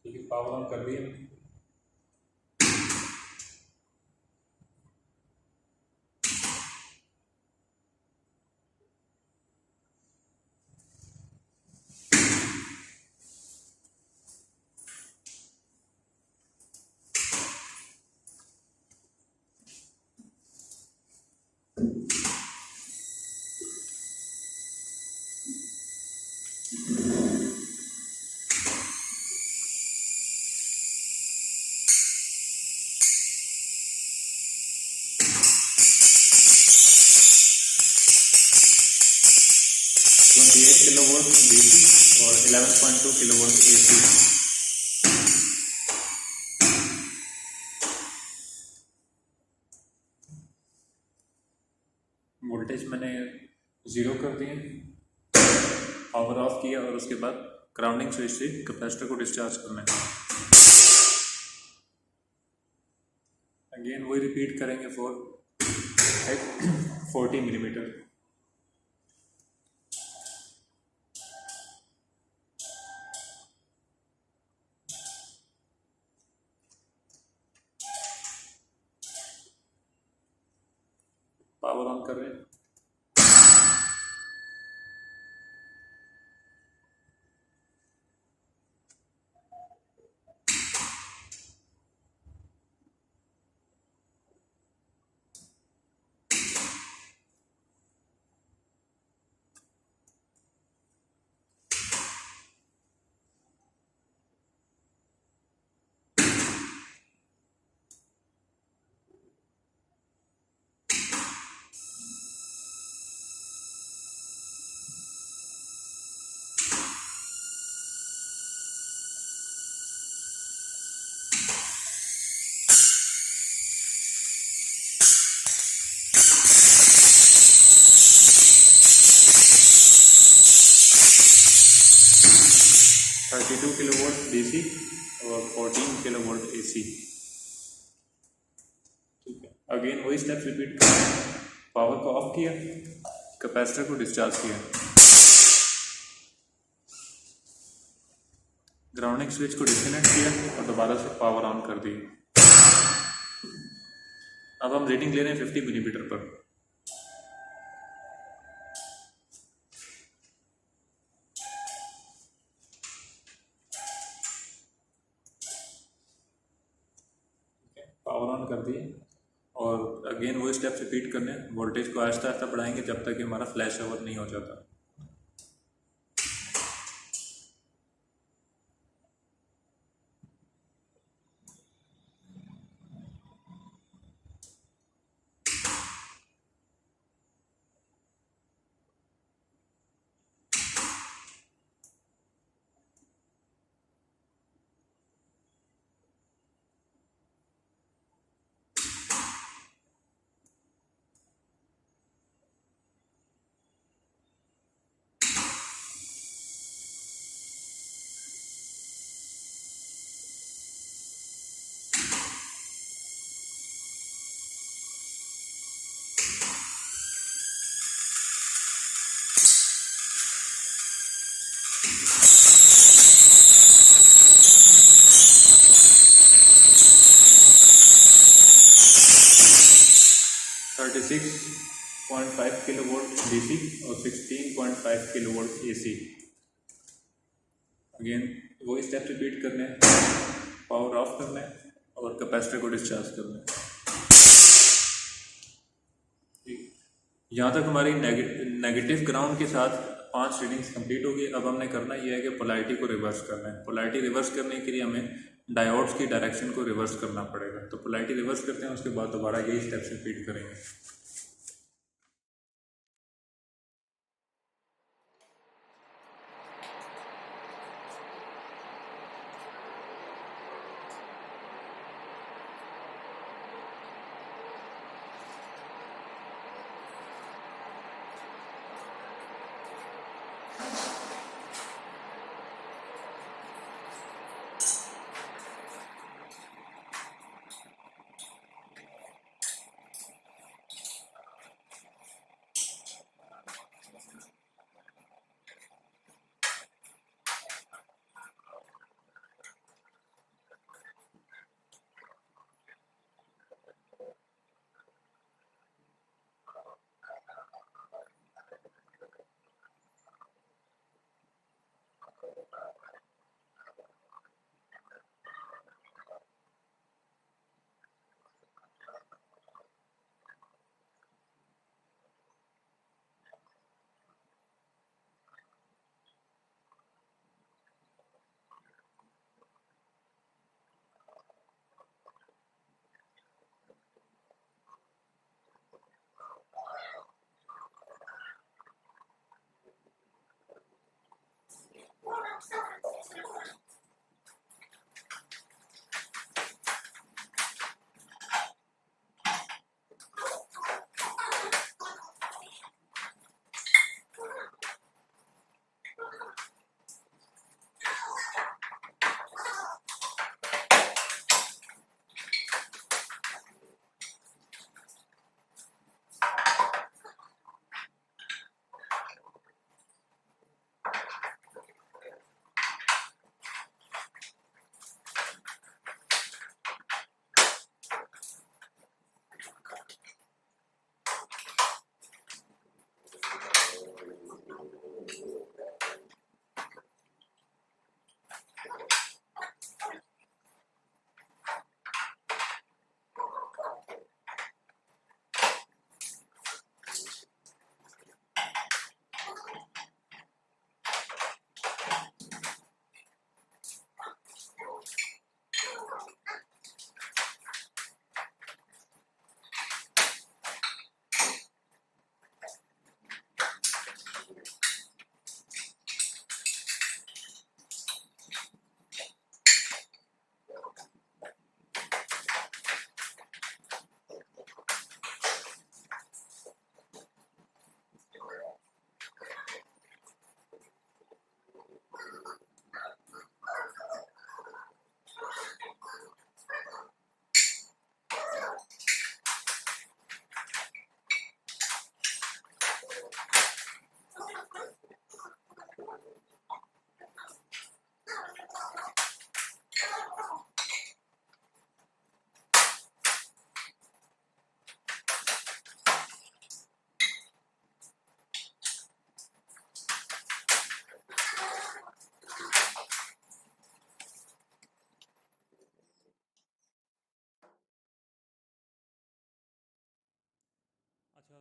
ठीक है, पावर ऑन कर दिया। किलो वोल्ट डीसी और 11.2 किलो वोल्ट एसी। वोल्टेज मैंने 0 कर दिए, पावर ऑफ किया और उसके बाद ग्राउंडिंग स्विच से कैपेसिटर को डिस्चार्ज करना है। अगेन वही रिपीट करेंगे फॉर 40 मिलीमीटर। पावर ऑन कर रहे हैं। किलोवाट डीसी और 14 किलोवाट एसी। ठीक है, अगेन वही स्टेप्स रिपीट करें। पावर को ऑफ किया, कैपेसिटर को डिस्चार्ज किया, ग्राउंडिंग स्विच को डिस्कनेक्ट किया और दोबारा से पावर ऑन कर दी। अब हम रीडिंग ले रहे हैं 50 मिलीमीटर पर। पावर ऑन कर दिए और अगेन वो स्टेप्स रिपीट करने हैं। वोल्टेज को आहिस्ता आहिस्ता बढ़ाएंगे जब तक कि हमारा फ्लैश ओवर नहीं हो जाता। सिक्स 6.5 किलोवाट डीसी और 16.5 किलोवाट एसी। अगेन वही स्टेप रिपीट करने हैं। पावर ऑफ करना है और कैपेसिटर को डिस्चार्ज करना है। यहाँ तक हमारी नेगेटिव ग्राउंड के साथ 5 रीडिंग्स कंप्लीट होगी। अब हमने करना यह है कि पोलैरिटी को रिवर्स करना है। पोलैरिटी रिवर्स करने के लिए हमें डायोड्स की डायरेक्शन को रिवर्स करना पड़ेगा। तो पोलैरिटी रिवर्स करते हैं, उसके बाद दोबारा यही स्टेप्स रिपीट करेंगे।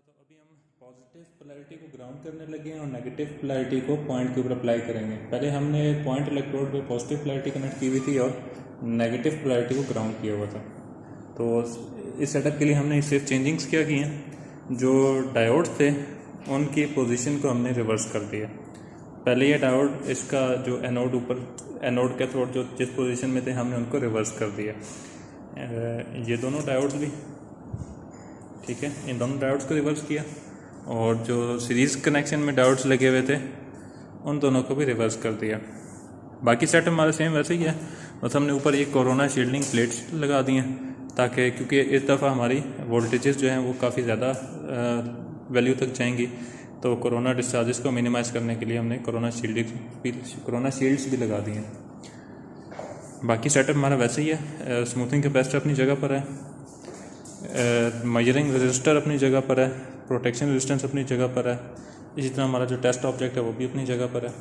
तो अभी हम पॉजिटिव पोलैरिटी को ग्राउंड करने लगे हैं और नेगेटिव पोलैरिटी को पॉइंट के ऊपर अप्लाई करेंगे। पहले हमने पॉइंट इलेक्ट्रोड पे पॉजिटिव पोलैरिटी कनेक्ट की हुई थी और नेगेटिव पोलैरिटी को ग्राउंड किया हुआ था। तो इस सेटअप के लिए हमने सिर्फ चेंजिंग्स क्या किए हैं, जो डायोड्स थे उनकी पोजीशन को हमने रिवर्स कर दिया। पहले ये डायोड इसका जो एनोड कैथोड जो जिस पोजीशन में थे हमने उनको रिवर्स कर दिया। ये दोनों डायोड्स भी ठीक है, इन दोनों डायोड्स को रिवर्स किया और जो सीरीज़ कनेक्शन में डायोड्स लगे हुए थे उन दोनों को भी रिवर्स कर दिया। बाकी सेट हमारा सेम वैसे ही है, बस हमने ऊपर एक कोरोना शील्डिंग प्लेट्स लगा दी हैं ताकि, क्योंकि इस दफ़ा हमारी वोल्टेजेस जो हैं वो काफ़ी ज़्यादा वैल्यू तक जाएंगी, तो कोरोना डिस्चार्जेस को मिनिमाइज़ करने के लिए हमने कोरोना शील्ड्स भी लगा दी हैं। बाकी सेटअप हमारा वैसे ही है। स्मूथिंग कैपेसिटर अपनी जगह पर है, मेजरिंग रजिस्टर अपनी जगह पर है, प्रोटेक्शन रेजिस्टेंस अपनी जगह पर है, इसी तरह हमारा जो टेस्ट ऑब्जेक्ट है वो भी अपनी जगह पर है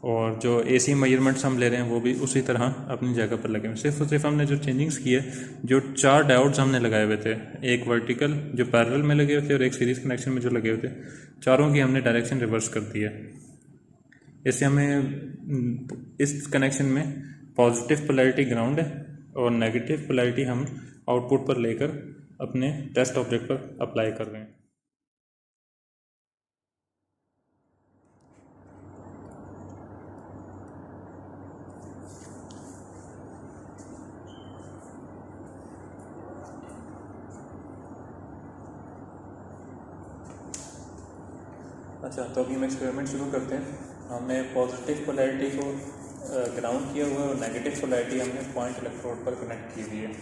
और जो एसी मेजरमेंट्स हम ले रहे हैं वो भी उसी तरह अपनी जगह पर लगे हुए। सिर्फ हमने जो चेंजिंग्स की है, जो 4 डायोड्स हमने लगाए हुए थे, एक वर्टिकल जो पैरेलल में लगे हुए थे और एक सीरीज कनेक्शन में जो लगे हुए थे, चारों की हमने डायरेक्शन रिवर्स कर दी है। इससे हमें इस कनेक्शन में पॉजिटिव पोलैरिटी ग्राउंड है और नेगेटिव पोलैरिटी हम आउटपुट पर लेकर अपने टेस्ट ऑब्जेक्ट पर अप्लाई कर रहे हैं। अच्छा, तो अभी हम एक्सपेरिमेंट शुरू करते हैं। हमने पॉजिटिव पोलैरिटी को ग्राउंड किया हुआ है और नेगेटिव पोलैरिटी हमने पॉइंट इलेक्ट्रोड पर कनेक्ट की हुई है।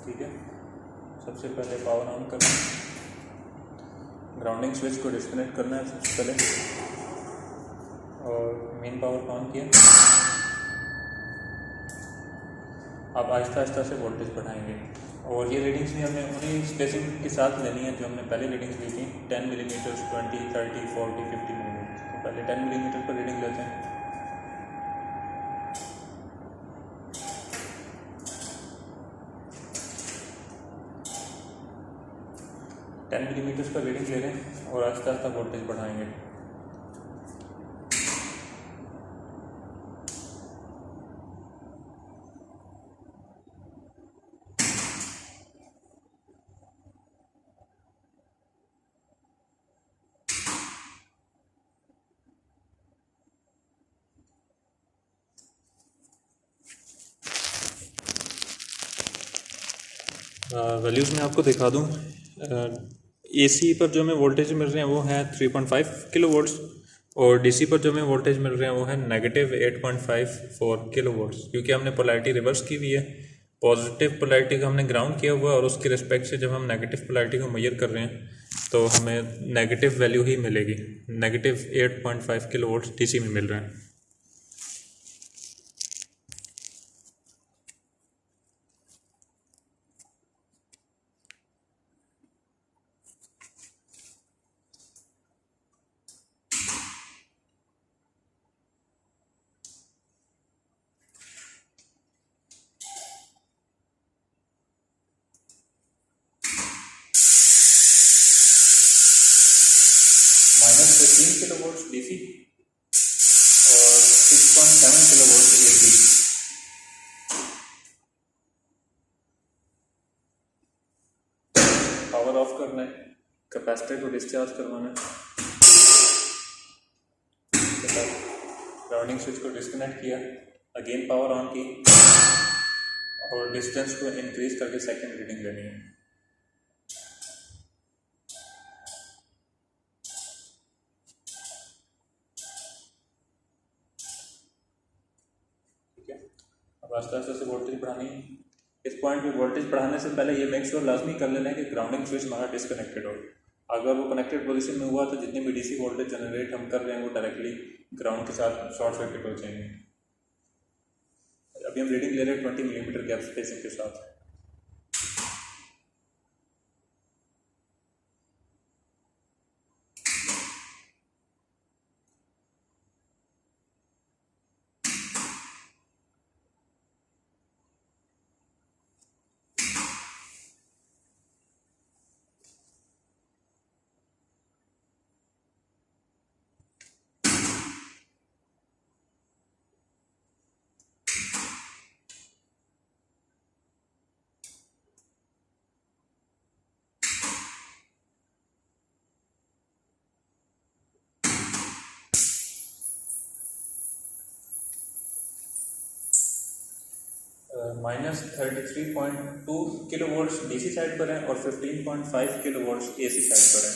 ठीक है, सबसे पहले पावर ऑन करना है, ग्राउंडिंग स्विच को डिस्कनेक्ट करना है सबसे पहले और मेन पावर ऑन किया। अब आहिस्ता आहिस्ता से वोल्टेज बढ़ाएंगे और ये रीडिंग्स भी हमें उन्हीं स्पेसिंग के साथ लेनी है जो हमने पहले रीडिंग्स ली थी, 10 मिलीमीटर, 20, 30, 40, 50 मिलीमीटर। तो पहले 10 मिलीमीटर पर रीडिंग लेते हैं। मिलीमीटर पर रीडिंग ले रहे हैं और आहिस्ता आहिस्ता वोल्टेज बढ़ाएंगे। वैल्यूज़ मैं आपको दिखा दूँ। एसी पर जो हमें वोल्टेज मिल रहे हैं वो है 3.5 किलो वोल्ट्स और डीसी पर जो हमें वोल्टेज मिल रहे हैं वो है -8.54 किलो वोल्ट्स, क्योंकि हमने पोलैरिटी रिवर्स की हुई है। पॉजिटिव पोलैरिटी को हमने ग्राउंड किया हुआ है और उसके रिस्पेक्ट से जब हम नेगेटिव पोलैरिटी को मेजर कर रहे हैं तो हमें नेगेटिव वैल्यू ही मिलेगी। -8.5 किलो वोल्ट्स डीसी में मिल रहे हैं। -15 किलो वोल्ट्स डीसी और 6.7 kilo volts AC. Power of करना है, कैपेसिटर को डिस्चार्ज करवाना है, ग्राउंडिंग स्विच को डिस्कनेक्ट किया, अगेन पावर ऑन की और डिस्टेंस को इंक्रीज करके सेकंड रीडिंग लेनी है। अब आस्ते आस्ते से वोल्टेज बढ़ानी है। इस पॉइंट पे वोल्टेज बढ़ाने से पहले ये मेक श्योर लाजमी कर लेना है कि ग्राउंडिंग स्विच हमारा डिसकनेक्टेड हो। अगर वो कनेक्टेड पोजीशन में हुआ तो जितनी भी डीसी वोल्टेज जनरेट हम कर रहे हैं वो डायरेक्टली ग्राउंड के साथ शॉर्ट सर्किट हो जाएंगे। अभी हम रीडिंग ले रहे हैं 20 मिलीमीटर गैप स्पेसिंग के साथ। -33.2 किलो वोल्ट्स DC साइड पर है और 15.5 किलो वोल्ट्स AC साइड पर है।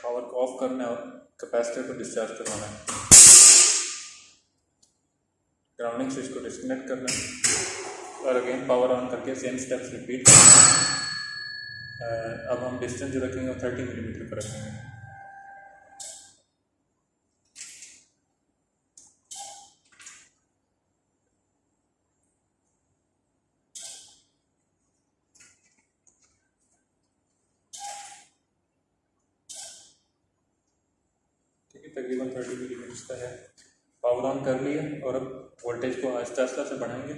पावर को ऑफ करना है और कैपेसिटर को डिस्चार्ज करवाना है। ग्राउंडिंग स्विच को डिस्कनेक्ट करना है और अगेन पावर ऑन करके सेम स्टेप्स रिपीट। अब हम डिस्टेंस जो रखेंगे वो 30 मिलीमीटर पर रखेंगे। ठीक है, तकरीबन 30 मिलीमीटर का है। पावर ऑन कर लिया और अब वोल्टेज को आहिस्ता आहिस्ता से बढ़ाएंगे।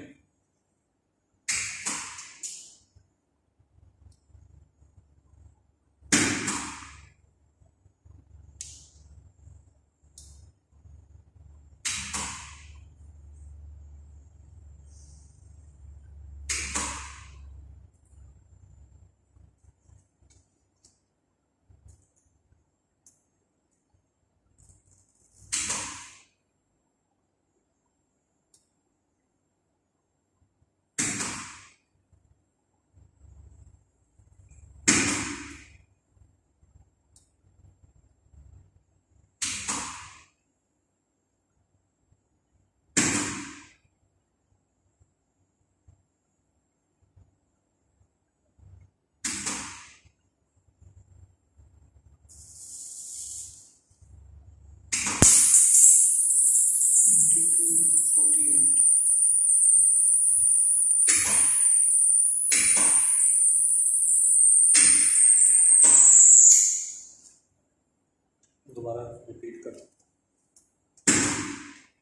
दोबारा रिपीट कर,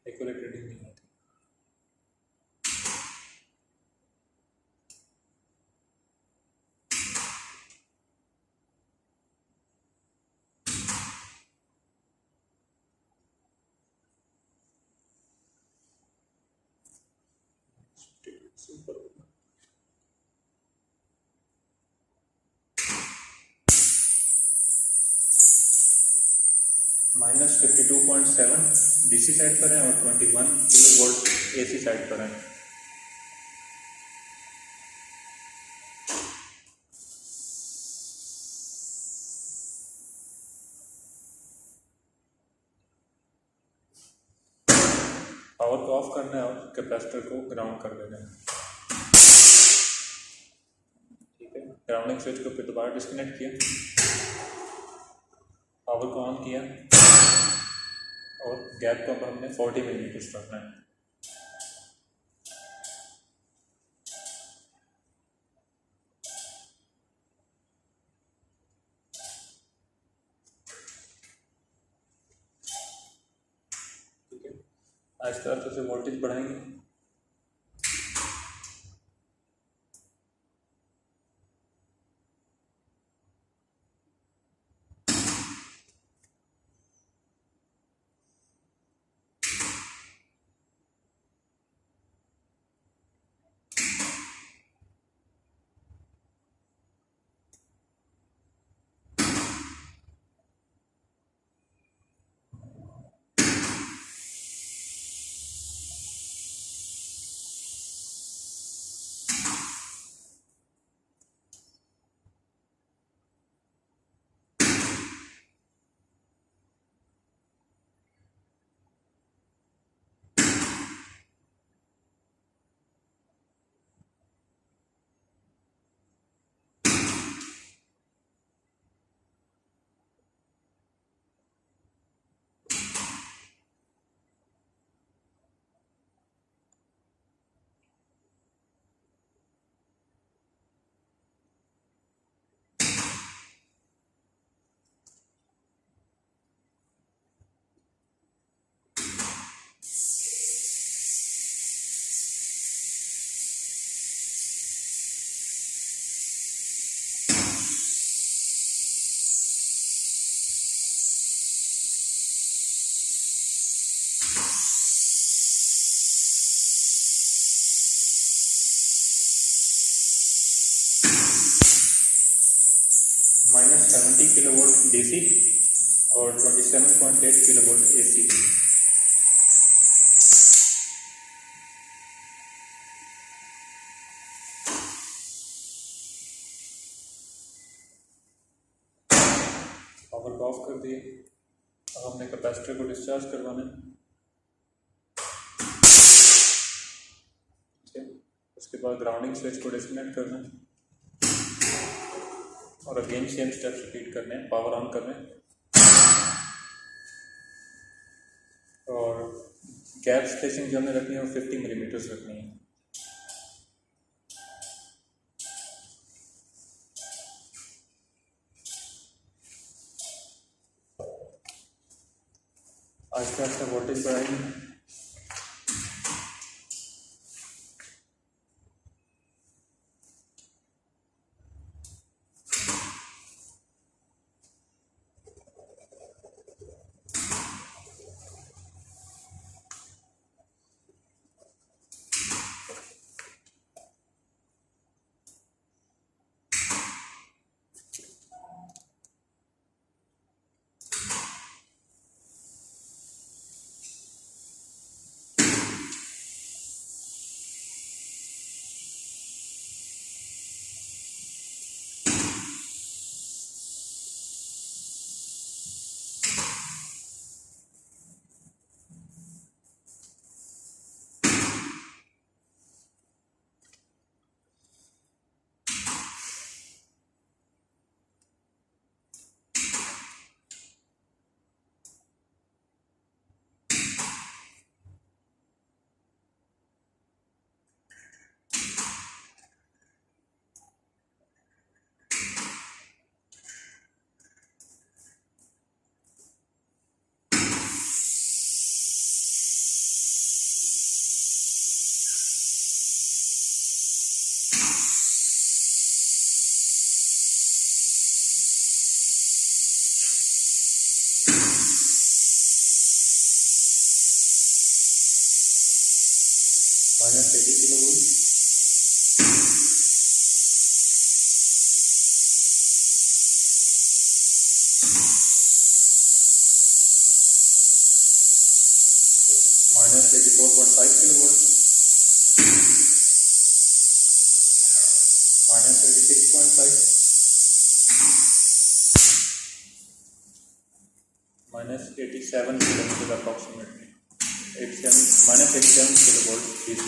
एक्यूरेट रीडिंग नहीं आती। सुपर -52.7 DC साइड पर है और 21 किलो वोल्ट AC साइड पर है। पावर को ऑफ करना है और कैपेसिटर को ग्राउंड कर देना है। ठीक है, ग्राउंडिंग स्विच को फिर दोबारा डिस्कनेक्ट किया, पावर को ऑन किया और गैप को अब हमने 40 मिलीमीटर रखना है। ठीक है, आहिस्ता आहिस्ता से वोल्टेज बढ़ाएंगे। -70 किलो वोल्ट DC और 27.8 किलोवोल्ट AC। पावर को ऑफ कर दिए। अब हमने कैपेसिटर को डिस्चार्ज करवाना है। उसके बाद ग्राउंडिंग स्विच को डिस्कनेक्ट करना है और अगेन सेम स्टेप्स रिपीट करने हैं। पावर ऑन करना है और गैप स्पेसिंग जो हमें रखनी है वो 50 मिलीमीटर्स रखनी है। आहिस्ता आहिस्ता वोल्टेज बढ़ाएंगे। -80 kilovolt, -84.5 kilovolt, -86.5, -87 kilometre approximately, -87 kilovolt DC।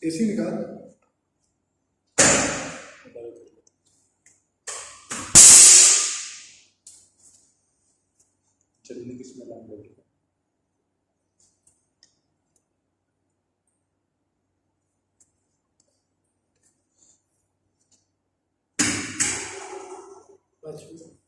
AC निकाल। चलने की स्मेल आने लगी। बस